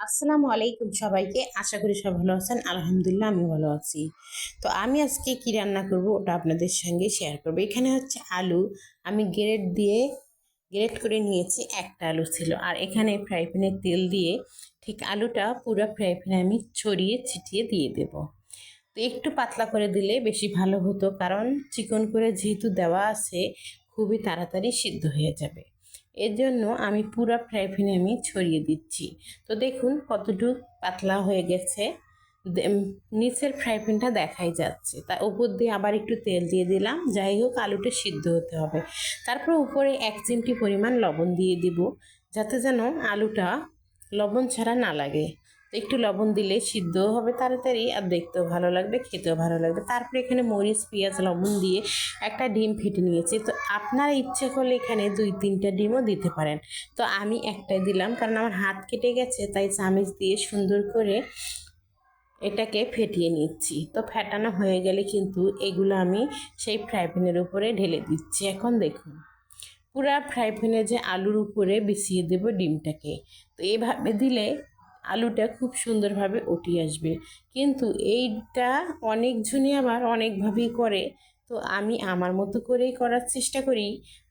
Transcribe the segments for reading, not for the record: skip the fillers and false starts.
আসসালামু আলাইকুম সবাইকে। আশা করি সব ভালো আছেন। আলহামদুলিল্লাহ আমি ভালো আছি। তো আমি আজকে কি রান্না করব ওটা আপনাদের সঙ্গে শেয়ার করব। এখানে হচ্ছে আলু আমি গ্রেট করে নিয়েছি। একটা আলু ছিল, আর এখানে ফ্রাই প্যানে তেল দিয়ে ঠিক আলুটা পুরো ফ্রাই প্যানে আমি ছড়িয়ে ছিটিয়ে দিয়ে দেব। তো একটু পাতলা করে দিলে বেশি ভালো হতো, কারণ চিকন করে যেহেতু দেওয়া আছে খুবই তাড়াতাড়ি সিদ্ধ হয়ে যাবে। এর জন্য আমি পুরো ফ্রাই প্যানে আমি ছড়িয়ে দিচ্ছি। তো দেখুন কতটুকু পাতলা হয়ে গেছে। নিচের ফ্রাই প্যানটা দেখাই যাচ্ছে, তা উপর দিয়ে আবার একটু তেল দিয়ে দিলাম। যাই হোক, আলুটা সিদ্ধ হতে হবে। তারপর উপরে 1 চিমটি পরিমাণ লবণ দিয়ে দিব, যাতে যেন আলুটা লবণ ছাড়া না লাগে। তো একটু লবণ দিলে সিদ্ধও হবে তাড়াতাড়ি, আর দেখতেও ভালো লাগবে, খেতেও ভালো লাগবে। তারপরে এখানে মরিচ, পেঁয়াজ, লবণ দিয়ে একটা ডিম ফেটে নিয়েছি। তো আপনার ইচ্ছে করলে এখানে 2-3টা ডিমও দিতে পারেন। তো আমি একটাই দিলাম, কারণ আমার হাত কেটে গেছে, তাই চামিচ দিয়ে সুন্দর করে এটাকে ফেটিয়ে নিচ্ছি। তো ফেটানো হয়ে গেলে কিন্তু এগুলো আমি সেই ফ্রাই প্যানের উপরে ঢেলে দিচ্ছি। এখন দেখুন পুরা ফ্রাই প্যানে যে আলুর উপরে বিছিয়ে দেব ডিমটাকে। তো এইভাবে দিলে আলুটা খুব সুন্দরভাবে উঠে আসবে। কিন্তু এইটা অনেকজনই আবার অনেকভাবেই করে। তো আমি আমার মতো করেই করার চেষ্টা করি।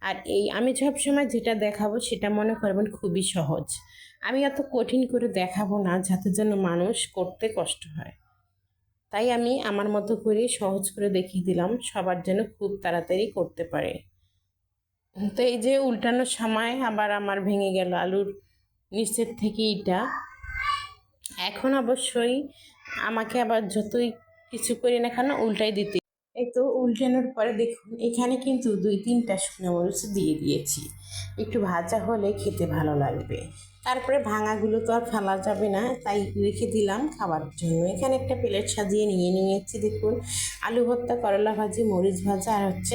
আর আমি সবসময় যেটা দেখাবো সেটা মনে করবেন খুবই সহজ। আমি এত কঠিন করে দেখাবো না, যাতে যেন মানুষ করতে কষ্ট হয়। তাই আমি আমার মতো করে সহজ করে দেখিয়ে দিলাম, সবার যেন খুব তাড়াতাড়ি করতে পারে। তো এই যে উল্টানোর সময় আবার আমার ভেঙে গেল আলুর নিচের থেকে এটা। এখন অবশ্যই আমাকে আবার যতই কিছু করি না কেন উল্টাই দিতে। এই তো উল্টানোর পরে দেখুন এখানে কিন্তু 2-3টা শুকনো মরিচ দিয়ে দিয়েছি। একটু ভাজা হলে খেতে ভালো লাগবে। তারপরে ভাঙাগুলো তো আর ফেলা যাবে না, তাই রেখে দিলাম খাবার জন্য। এখানে একটা প্লেট সাজিয়ে নিয়েছি। দেখুন আলু ভর্তা, করলা ভাজি, মরিচ ভাজা, আর হচ্ছে